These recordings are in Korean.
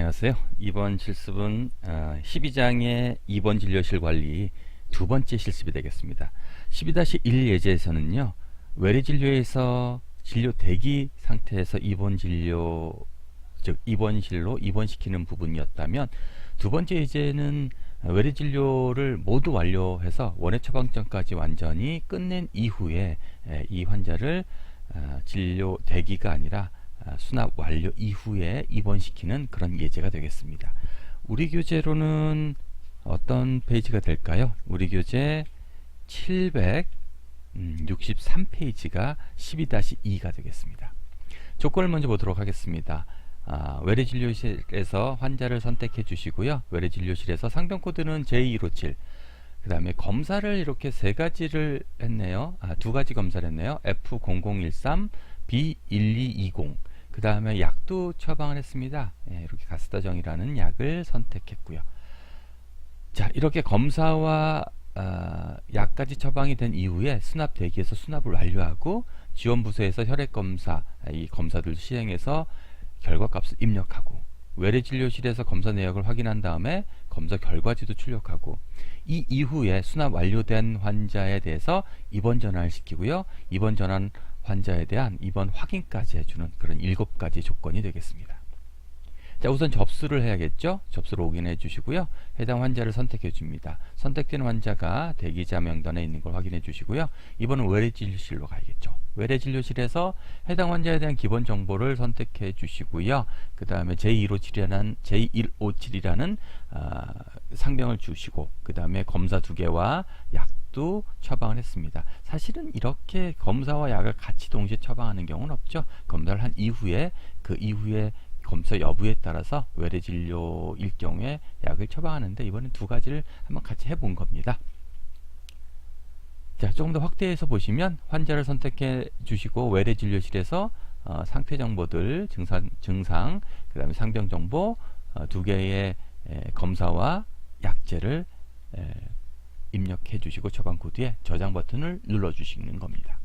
안녕하세요. 이번 실습은 12장의 입원 진료실 관리 두 번째 실습이 되겠습니다. 12-1 예제에서는요, 외래 진료에서 진료 대기 상태에서 입원 진료, 즉 입원실로 입원시키는 부분이었다면, 두 번째 예제는 외래 진료를 모두 완료해서 원해 처방전까지 완전히 끝낸 이후에 이 환자를 진료 대기가 아니라 수납 완료 이후에 입원시키는 그런 예제가 되겠습니다. 우리 교재로는 어떤 페이지가 될까요? 우리 교재 763페이지가 12-2가 되겠습니다. 조건을 먼저 보도록 하겠습니다. 외래진료실에서 환자를 선택해 주시고요. 외래진료실에서 상병코드는 J157, 그 다음에 검사를 이렇게 세 가지를 했네요. 두 가지 검사를 했네요. F0013, B1220, 그 다음에 약도 처방을 했습니다. 이렇게 가스다정이라는 약을 선택했고요. 자, 이렇게 검사와 약까지 처방이 된 이후에 수납 대기에서 수납을 완료하고 지원부서에서 혈액검사, 이 검사들 시행해서 결과값을 입력하고, 외래진료실에서 검사 내역을 확인한 다음에 검사 결과지도 출력하고, 이 이후에 수납 완료된 환자에 대해서 입원 전환을 시키고요. 입원 전환 환자에 대한 입원 확인까지 해주는 그런 7가지 조건이 되겠습니다. 자, 우선 접수를 해야겠죠. 접수를 확인해 주시고요. 해당 환자를 선택해 줍니다. 선택된 환자가 대기자 명단에 있는 걸 확인해 주시고요. 이번은 외래진료실로 가야겠죠. 외래진료실에서 해당 환자에 대한 기본 정보를 선택해 주시고요. 그 다음에 J157이라는 상병을 주시고, 그 다음에 검사 2개와 약도 처방을 했습니다. 사실은 이렇게 검사와 약을 같이 동시에 처방하는 경우는 없죠. 검사를 한 이후에, 그 이후에 검사 여부에 따라서 외래진료일 경우에 약을 처방하는데, 이번엔 두 가지를 한번 같이 해본 겁니다. 자, 조금 더 확대해서 보시면 환자를 선택해 주시고 외래진료실에서 상태 정보들, 증상, 그 다음에 상병 정보, 2개의 검사와 약제를 입력해 주시고 처방 코드에 저장 버튼을 눌러 주시는 겁니다.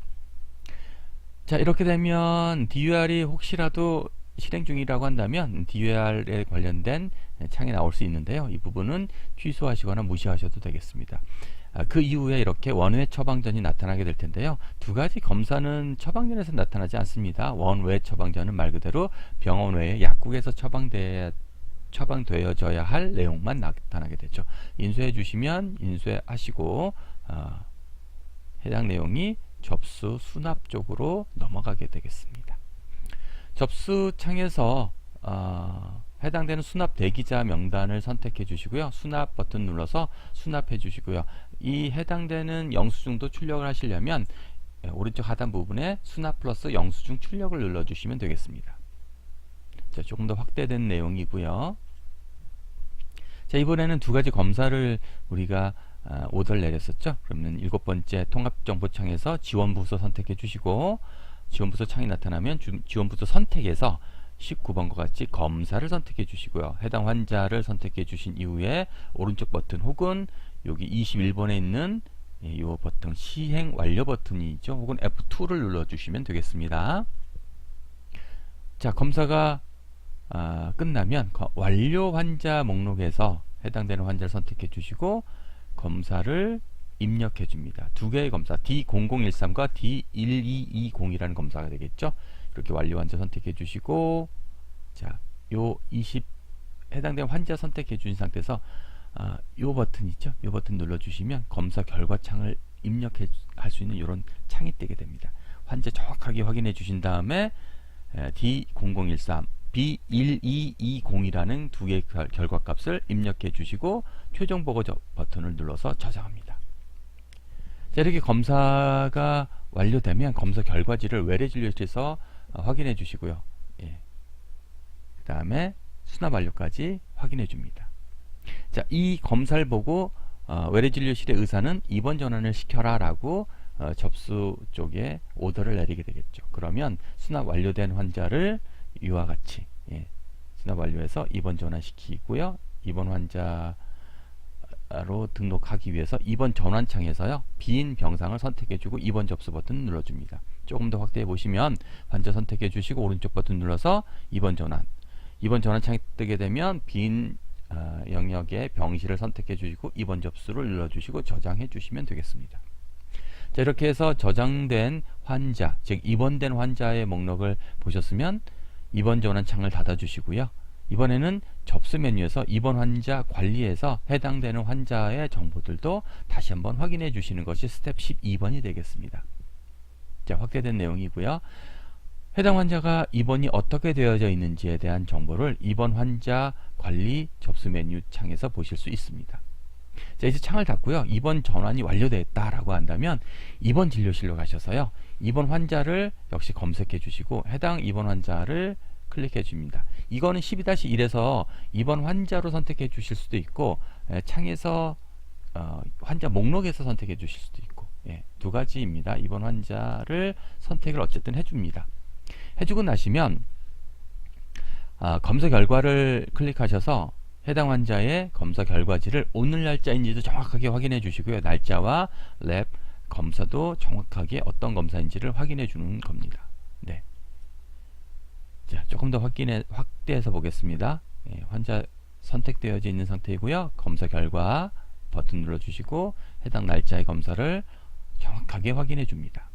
자, 이렇게 되면 DUR이 혹시라도 실행 중이라고 한다면 DUR에 관련된 창이 나올 수 있는데요. 이 부분은 취소하시거나 무시하셔도 되겠습니다. 그 이후에 이렇게 원외 처방전이 나타나게 될 텐데요. 두 가지 검사는 처방전에서 나타나지 않습니다. 원외 처방전은 말 그대로 병원 외에 약국에서 처방되어져야 할 내용만 나타나게 되죠. 인쇄해 주시면 인쇄하시고 해당 내용이 접수 수납 쪽으로 넘어가게 되겠습니다. 접수 창에서 해당되는 수납 대기자 명단을 선택해 주시고요. 수납 버튼 눌러서 수납해 주시고요. 이 해당되는 영수증도 출력을 하시려면 오른쪽 하단 부분에 수납 플러스 영수증 출력을 눌러 주시면 되겠습니다. 자, 조금 더 확대된 내용이고요. 자, 이번에는 두 가지 검사를 우리가 오더를 내렸었죠. 그러면 7번째 통합정보창에서 지원부서 선택해 주시고, 지원부서 창이 나타나면 지원부서 선택에서 19번과 같이 검사를 선택해 주시고요. 해당 환자를 선택해 주신 이후에 오른쪽 버튼 혹은 여기 21번에 있는 이 버튼 시행 완료 버튼이죠. 혹은 F2를 눌러 주시면 되겠습니다. 자, 검사가 끝나면 완료 환자 목록에서 해당되는 환자를 선택해 주시고 검사를 입력해 줍니다. 2개의 검사 D0013과 D1220이라는 검사가 되겠죠. 이렇게 완료 환자 선택해 주시고, 자, 요 해당된 환자 선택해 주신 상태에서 요 버튼 있죠. 요 버튼 눌러 주시면 검사 결과 창을 입력해 할 수 있는 이런 창이 뜨게 됩니다. 환자 정확하게 확인해 주신 다음에 D0013, B1220이라는 2개의 결과값을 입력해 주시고 최종 보고 버튼을 눌러서 저장합니다. 자, 이렇게 검사가 완료되면 검사 결과지를 외래진료실에서 확인해 주시고요. 그 다음에 수납 완료까지 확인해 줍니다. 자, 이 검사를 보고 외래진료실의 의사는 입원 전환을 시켜라 라고 접수 쪽에 오더를 내리게 되겠죠. 그러면 수납 완료된 환자를 이와 같이 수납 완료해서 입원 전환시키고요. 입원 환자로 등록하기 위해서 입원 전환창에서요, 빈 병상을 선택해주고 입원 접수 버튼 눌러줍니다. 조금 더 확대해 보시면 환자 선택해 주시고 오른쪽 버튼 눌러서 입원 전환, 입원 전환창이 뜨게 되면 빈 영역의 병실을 선택해 주시고 입원 접수를 눌러주시고 저장해 주시면 되겠습니다. 자, 이렇게 해서 저장된 환자, 즉 입원된 환자의 목록을 보셨으면 입원 전환 창을 닫아 주시고요. 이번에는 접수 메뉴에서 입원 환자 관리에서 해당되는 환자의 정보들도 다시 한번 확인해 주시는 것이 스텝 12번이 되겠습니다. 자, 확대된 내용이고요. 해당 환자가 입원이 어떻게 되어져 있는지에 대한 정보를 입원 환자 관리 접수 메뉴 창에서 보실 수 있습니다. 자, 이제 창을 닫고요. 입원 전환이 완료됐다라고 한다면 입원 진료실로 가셔서요. 입원 환자를 역시 검색해 주시고 해당 입원 환자를 클릭해 줍니다. 이거는 12-1에서 입원 환자로 선택해 주실 수도 있고 창에서 환자 목록에서 선택해 주실 수도 있고 두 가지입니다. 입원 환자를 선택을 어쨌든 해줍니다. 해주고 나시면 검사 결과를 클릭하셔서 해당 환자의 검사 결과지를 오늘 날짜인지도 정확하게 확인해 주시고요. 날짜와 랩 검사도 정확하게 어떤 검사인지를 확인해 주는 겁니다. 네. 자, 조금 더 확대해서 보겠습니다. 환자 선택되어져 있는 상태이고요. 검사 결과 버튼 눌러주시고 해당 날짜의 검사를 정확하게 확인해 줍니다.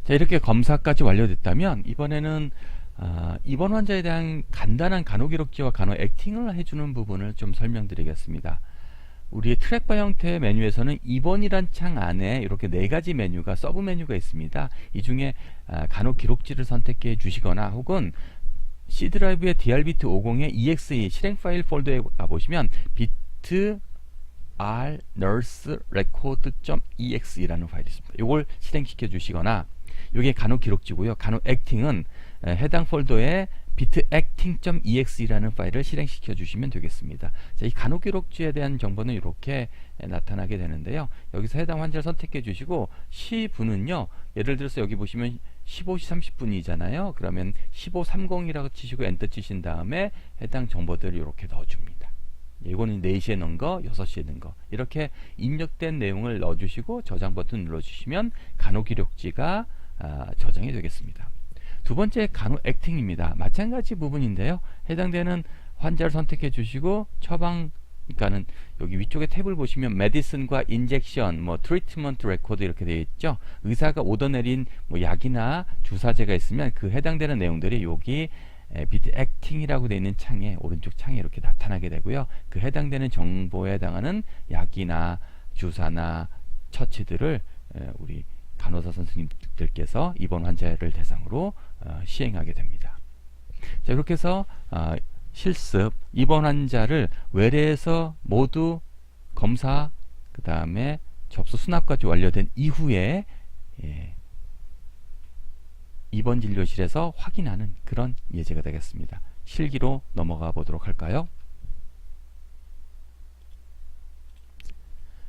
자, 이렇게 검사까지 완료됐다면 이번에는 입원 환자에 대한 간단한 간호기록지와 간호 액팅을 해주는 부분을 좀 설명드리겠습니다. 우리 트랙바 형태의 메뉴에서는 입원이란 창 안에 이렇게 4가지 메뉴가 서브 메뉴가 있습니다. 이 중에 간호기록지를 선택해 주시거나 혹은 C 드라이브의 DRBT 50의 EXE 실행 파일 폴더에 가보시면 bit r nurse record.exe라는 파일이 있습니다. 이걸 실행시켜 주시거나 이게 간호기록지고요. 간호 액팅은 해당 폴더에 bitacting.exe라는 파일을 실행시켜 주시면 되겠습니다. 자, 이 간호기록지에 대한 정보는 이렇게 나타나게 되는데요. 여기서 해당 환자를 선택해 주시고 시분은요. 예를 들어서 여기 보시면 15시 30분이잖아요. 그러면 1530이라고 치시고 엔터 치신 다음에 해당 정보들을 이렇게 넣어줍니다. 이거는 4시에 넣은 거, 6시에 넣은 거 이렇게 입력된 내용을 넣어주시고 저장 버튼 눌러주시면 간호기록지가 저장이 되겠습니다. 두 번째 간호 액팅입니다. 마찬가지 부분인데요. 해당되는 환자를 선택해 주시고 처방 그러니까는 여기 위쪽에 탭을 보시면 메디슨과 인젝션, 트리트먼트 레코드 이렇게 되어 있죠. 의사가 오더 내린 약이나 주사제가 있으면 그 해당되는 내용들이 여기 비트 액팅이라고 되어 있는 창에 오른쪽 창에 이렇게 나타나게 되고요. 그 해당되는 정보에 해당하는 약이나 주사나 처치들을 우리 간호사 선생님들께서 입원 환자를 대상으로 시행하게 됩니다. 자, 이렇게 해서 실습 입원 환자를 외래에서 모두 검사 그 다음에 접수 수납까지 완료된 이후에 입원 진료실에서 확인하는 그런 예제가 되겠습니다. 실기로 넘어가 보도록 할까요?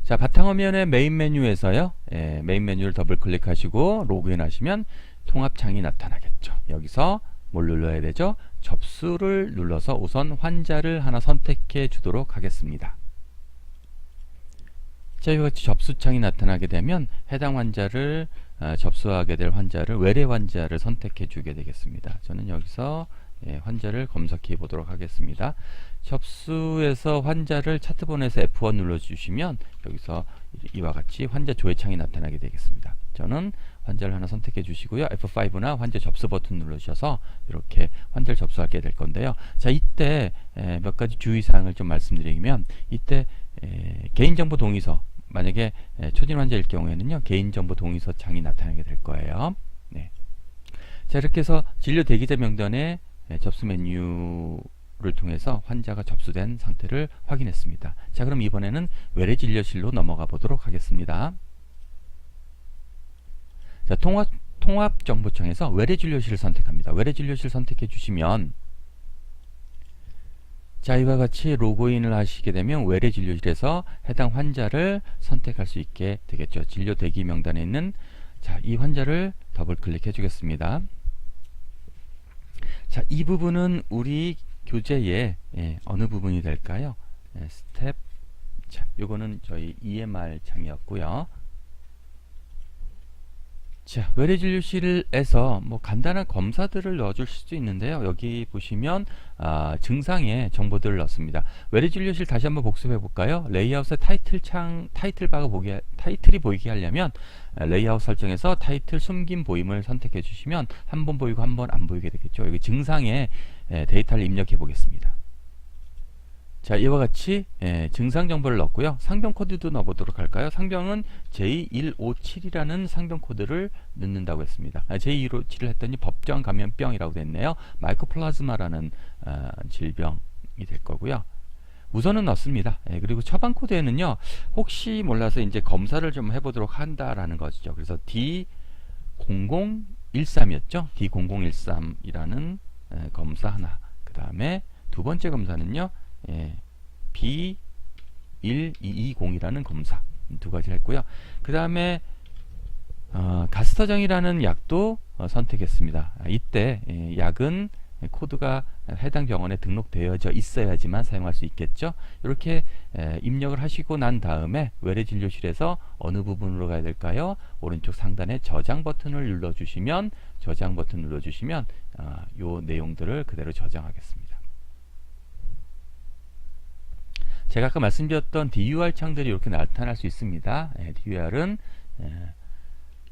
자, 바탕화면의 메인 메뉴에서요. 메인 메뉴를 더블 클릭하시고 로그인 하시면 통합창이 나타나겠죠. 여기서 뭘 눌러야 되죠? 접수를 눌러서 우선 환자를 하나 선택해 주도록 하겠습니다. 자, 이같이 접수창이 나타나게 되면 해당 환자를 접수하게 될 환자를 외래 환자를 선택해 주게 되겠습니다. 저는 여기서 환자를 검색해 보도록 하겠습니다. 접수해서 환자를 차트본에서 F1 눌러주시면 여기서 이와 같이 환자 조회창이 나타나게 되겠습니다. 저는 환자를 하나 선택해 주시고요. F5나 환자 접수 버튼 눌러주셔서 이렇게 환자를 접수하게 될 건데요. 자, 이때 몇 가지 주의사항을 좀 말씀드리면 이때 개인정보 동의서 만약에 초진 환자일 경우에는요. 개인정보 동의서 창이 나타나게 될 거예요. 네. 자, 이렇게 해서 진료 대기자 명단에 접수 메뉴를 통해서 환자가 접수된 상태를 확인했습니다. 자, 그럼 이번에는 외래 진료실로 넘어가 보도록 하겠습니다. 자, 통합정보청에서 외래 진료실을 선택합니다. 외래 진료실 선택해 주시면 자, 이와 같이 로그인을 하시게 되면 외래 진료실에서 해당 환자를 선택할 수 있게 되겠죠. 진료 대기 명단에 있는 자, 이 환자를 더블 클릭해 주겠습니다. 자, 이 부분은 우리 교재의 어느 부분이 될까요? 스텝. 자, 요거는 저희 EMR 창이었고요. 자, 외래진료실에서 뭐 간단한 검사들을 넣어줄 수도 있는데요. 여기 보시면 증상의 정보들을 넣습니다. 외래진료실 다시 한번 복습해 볼까요? 레이아웃의 타이틀이 보이게 하려면 레이아웃 설정에서 타이틀 숨긴 보임을 선택해 주시면 한 번 보이고 한 번 안 보이게 되겠죠. 여기 증상에 데이터를 입력해 보겠습니다. 자, 이와 같이 증상 정보를 넣었고요. 상병 코드도 넣어보도록 할까요? 상병은 J157이라는 상병 코드를 넣는다고 했습니다. J157을 했더니 법정 감염병이라고 됐네요. 마이코플라즈마라는 질병이 될 거고요. 우선은 넣습니다. 그리고 처방 코드에는요, 혹시 몰라서 이제 검사를 좀 해보도록 한다라는 것이죠. 그래서 D0013이었죠. D0013이라는 검사 하나. 그 다음에 두 번째 검사는요, B1220이라는 검사 두 가지를 했고요. 그 다음에 가스터정이라는 약도 선택했습니다. 이때 약은 코드가 해당 병원에 등록되어져 있어야지만 사용할 수 있겠죠. 이렇게 입력을 하시고 난 다음에 외래진료실에서 어느 부분으로 가야 될까요? 오른쪽 상단에 저장 버튼을 눌러주시면 요 내용들을 그대로 저장하겠습니다. 제가 아까 말씀드렸던 DUR 창들이 이렇게 나타날 수 있습니다. DUR은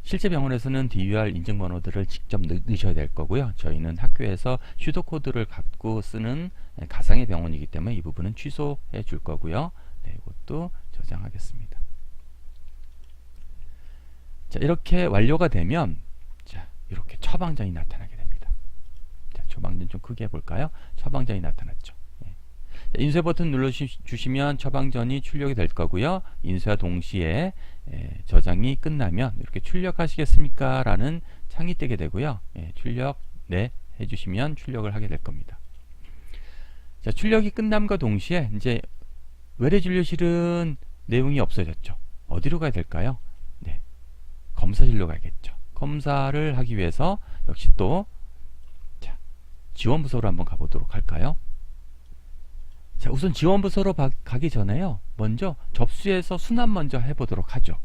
실제 병원에서는 DUR 인증번호들을 직접 넣으셔야 될 거고요. 저희는 학교에서 슈도코드를 갖고 쓰는 가상의 병원이기 때문에 이 부분은 취소해 줄 거고요. 네, 이것도 저장하겠습니다. 자, 이렇게 완료가 되면 이렇게 처방전이 나타나게 됩니다. 자, 처방전 좀 크게 해볼까요? 처방전이 나타났죠. 인쇄 버튼 눌러주시면 처방전이 출력이 될 거고요. 인쇄와 동시에 저장이 끝나면 이렇게 출력하시겠습니까? 라는 창이 뜨게 되고요. 출력 네 해주시면 출력을 하게 될 겁니다. 자, 출력이 끝남과 동시에 이제 외래진료실은 내용이 없어졌죠. 어디로 가야 될까요? 네, 검사실로 가야겠죠. 검사를 하기 위해서 역시 또 지원부서로 한번 가보도록 할까요? 자, 우선 지원부서로 가기 전에요, 먼저 접수해서 수납 먼저 해보도록 하죠.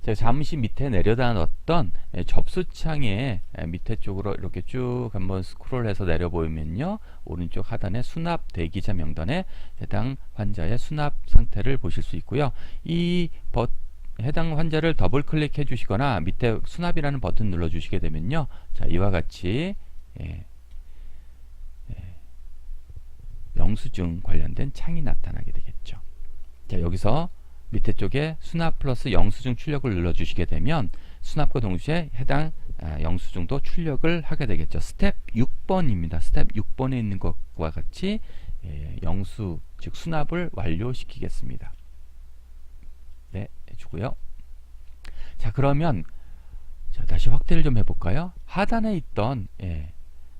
제가 잠시 밑에 내려다 놨던 접수창의 밑에 쪽으로 이렇게 쭉 한번 스크롤해서 내려보면요, 오른쪽 하단에 수납 대기자 명단에 해당 환자의 수납 상태를 보실 수 있고요. 해당 환자를 더블 클릭해 주시거나 밑에 수납이라는 버튼 눌러 주시게 되면요, 자, 이와 같이 영수증 관련된 창이 나타나게 되겠죠. 자, 여기서 밑에 쪽에 수납 플러스 영수증 출력을 눌러 주시게 되면 수납과 동시에 해당 영수증도 출력을 하게 되겠죠. 스텝 6번입니다. 스텝 6번에 있는 것과 같이 영수, 즉 수납을 완료시키겠습니다. 네, 해주고요. 자, 그러면 다시 확대를 좀 해볼까요? 하단에 있던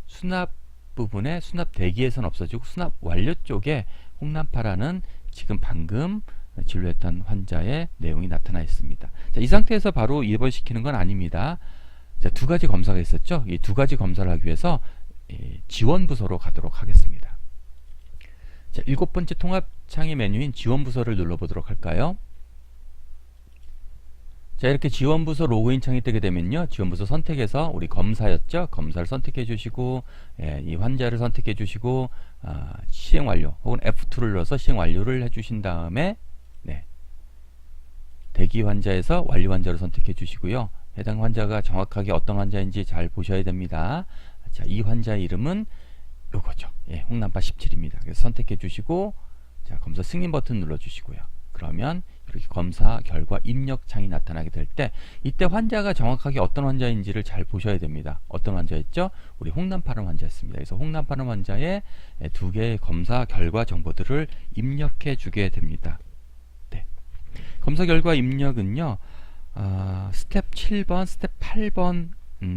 수납 부분에 수납 대기에선 없어지고 수납 완료 쪽에 홍남파라는 지금 방금 진료했던 환자의 내용이 나타나 있습니다. 자, 이 상태에서 바로 입원시키는 건 아닙니다. 자, 두 가지 검사가 있었죠. 이 두 가지 검사를 하기 위해서 지원부서로 가도록 하겠습니다. 자, 7번째 통합창의 메뉴인 지원부서를 눌러보도록 할까요? 자, 이렇게 지원부서 로그인 창이 뜨게 되면요, 지원부서 선택해서 우리 검사였죠, 검사를 선택해 주시고 이 환자를 선택해 주시고 시행 완료 혹은 F2를 눌러서 시행 완료를 해 주신 다음에 대기 환자에서 완료 환자를 선택해 주시고요, 해당 환자가 정확하게 어떤 환자인지 잘 보셔야 됩니다. 자, 이 환자의 이름은 요거죠. 홍남파 17입니다. 그래서 선택해 주시고, 자, 검사 승인 버튼 눌러 주시고요. 그러면 이렇게 검사 결과 입력 창이 나타나게 될 때, 이때 환자가 정확하게 어떤 환자인지를 잘 보셔야 됩니다. 어떤 환자였죠? 우리 홍남파름 환자였습니다. 그래서 홍남파름 환자의 두 개의 검사 결과 정보들을 입력해 주게 됩니다. 네. 검사 결과 입력은요, 스텝 7번, 스텝 8번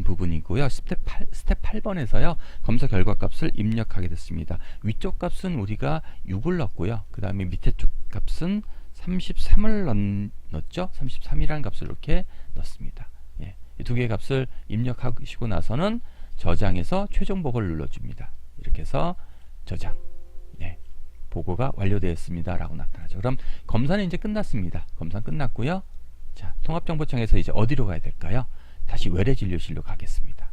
부분이고요. 스텝 8번에서요, 검사 결과 값을 입력하게 됐습니다. 위쪽 값은 우리가 6을 넣었고요. 그 다음에 밑에 쪽 값은 33을 넣었죠. 33이라는 값을 이렇게 넣습니다. 이 두 개의 값을 입력하시고 나서는 저장해서 최종 보고를 눌러줍니다. 이렇게 해서 저장. 보고가 완료되었습니다. 라고 나타나죠. 그럼 검사는 이제 끝났습니다. 검사는 끝났고요. 자, 통합정보청에서 이제 어디로 가야 될까요? 다시 외래진료실로 가겠습니다.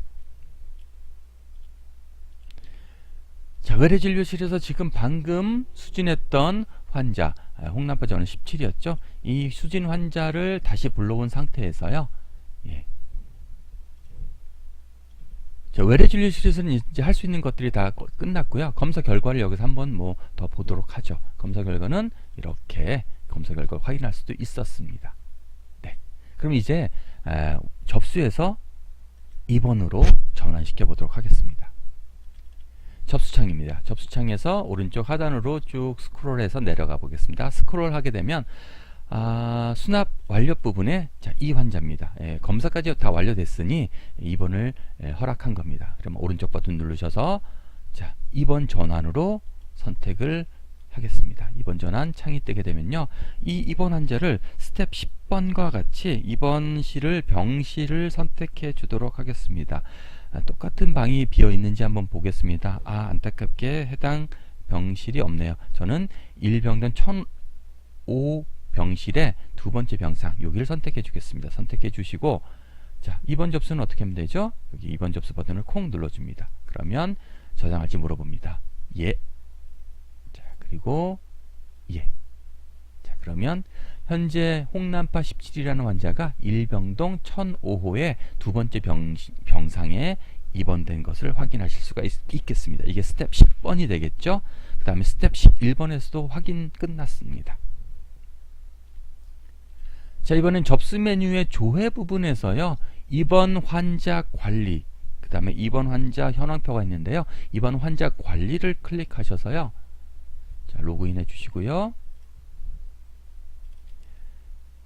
자, 외래진료실에서 지금 방금 수진했던 환자, 홍남파 전원 17이었죠. 이 수진 환자를 다시 불러온 상태에서요. 예. 자, 외래진료실에서는 이제 할 수 있는 것들이 다 끝났고요. 검사 결과를 여기서 한번 뭐 더 보도록 하죠. 검사 결과는 이렇게 검사 결과를 확인할 수도 있었습니다. 네. 그럼 이제 접수해서 입원으로 전환시켜 보도록 하겠습니다. 접수창입니다. 접수창에서 오른쪽 하단으로 쭉 스크롤해서 내려가 보겠습니다. 스크롤 하게 되면 수납 완료 부분에 자, 이 환자입니다. 검사까지 다 완료됐으니 입원을 허락한 겁니다. 그러면 오른쪽 버튼 누르셔서 자, 입원 전환으로 선택을 하겠습니다. 입원 전환 창이 뜨게 되면요. 이 입원 환자를 스텝 10번과 같이 입원실을 병실을 선택해 주도록 하겠습니다. 똑같은 방이 비어 있는지 한번 보겠습니다. 안타깝게 해당 병실이 없네요. 저는 1병동 1005 병실의 두 번째 병상 여기를 선택해 주겠습니다. 선택해 주시고 자, 입원 접수는 어떻게 하면 되죠? 여기 입원 접수 버튼을 콩 눌러줍니다. 그러면 저장할지 물어봅니다. 예. 자, 그리고 예. 자, 그러면 현재 홍남파 17이라는 환자가 1병동 1005호의 두 번째 병상에 입원된 것을 확인하실 수가 있겠습니다. 이게 스텝 10번이 되겠죠? 그 다음에 스텝 11번에서도 확인 끝났습니다. 자, 이번엔 접수 메뉴의 조회 부분에서요. 입원 환자 관리, 그 다음에 입원 환자 현황표가 있는데요. 입원 환자 관리를 클릭하셔서요. 자, 로그인해 주시고요.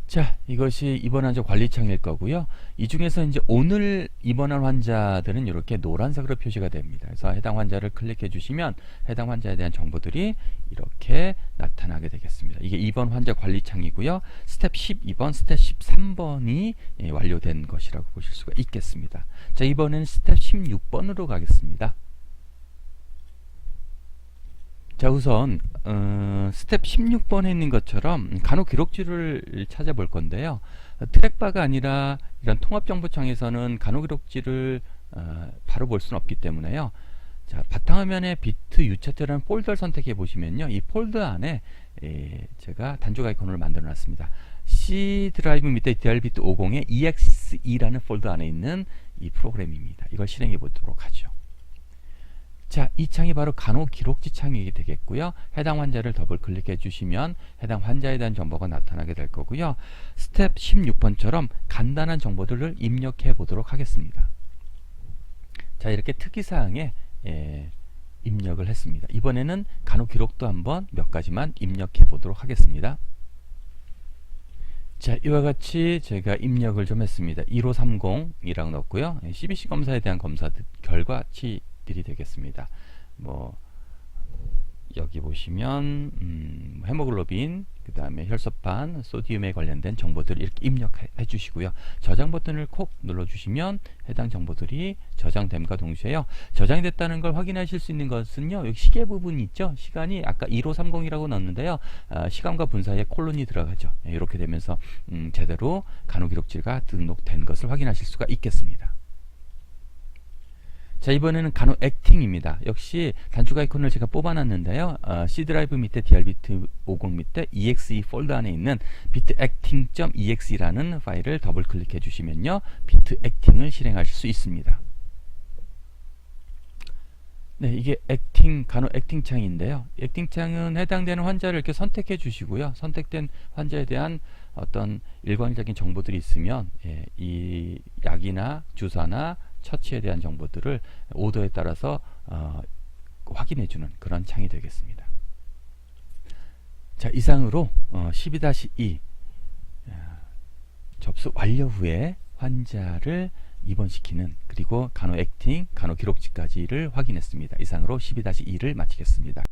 자, 이것이 입원 환자 관리창일 거고요. 이 중에서 이제 오늘 입원한 환자들은 이렇게 노란색으로 표시가 됩니다. 그래서 해당 환자를 클릭해 주시면 해당 환자에 대한 정보들이 이렇게 나타나게 되겠습니다. 이게 입원 환자 관리창이고요. 스텝 12번, 스텝 13번이 완료된 것이라고 보실 수가 있겠습니다. 자, 이번에는 스텝 16번으로 가겠습니다. 자, 우선 스텝 16번에 있는 것처럼 간호 기록지를 찾아볼 건데요. 트랙바가 아니라 이런 통합정보청에서는 간호 기록지를 바로 볼 수는 없기 때문에요. 자, 바탕화면에 비트 유차트라는 폴더를 선택해 보시면요. 이 폴더 안에 제가 단축 아이콘을 만들어 놨습니다. C 드라이브 밑에 DL비트 50의 EXE라는 폴더 안에 있는 이 프로그램입니다. 이걸 실행해 보도록 하죠. 자, 이 창이 바로 간호 기록지 창이 되겠고요. 해당 환자를 더블 클릭해 주시면 해당 환자에 대한 정보가 나타나게 될 거고요. 스텝 16번처럼 간단한 정보들을 입력해 보도록 하겠습니다. 자, 이렇게 특이사항에 입력을 했습니다. 이번에는 간호 기록도 한번 몇 가지만 입력해 보도록 하겠습니다. 자, 이와 같이 제가 입력을 좀 했습니다. 1530이라고 넣었고요. CBC 검사에 대한 검사 결과치들이 되겠습니다. 뭐 여기 보시면 헤모글로빈, 그 다음에 혈소판, 소디움에 관련된 정보들을 이렇게 입력해 주시고요. 저장 버튼을 콕 눌러주시면 해당 정보들이 저장됨과 동시에요. 저장이 됐다는 걸 확인하실 수 있는 것은요. 여기 시계 부분이 있죠. 시간이 아까 1530이라고 넣었는데요. 시간과 분 사이에 콜론이 들어가죠. 이렇게 되면서 제대로 간호기록지가 등록된 것을 확인하실 수가 있겠습니다. 자, 이번에는 간호 액팅입니다. 역시 단축 아이콘을 제가 뽑아놨는데요. C 드라이브 밑에 DR비트 50 밑에 EXE 폴더 안에 있는 bitacting.exe라는 파일을 더블 클릭해 주시면요. 비트 액팅을 실행하실 수 있습니다. 네, 이게 간호 액팅 창인데요. 액팅 창은 해당되는 환자를 이렇게 선택해 주시고요. 선택된 환자에 대한 어떤 일관적인 정보들이 있으면 이 약이나 주사나 처치에 대한 정보들을 오더에 따라서 확인해주는 그런 창이 되겠습니다. 자, 이상으로 12-2 접수 완료 후에 환자를 입원시키는 그리고 간호 액팅, 간호 기록지까지를 확인했습니다. 이상으로 12-2를 마치겠습니다.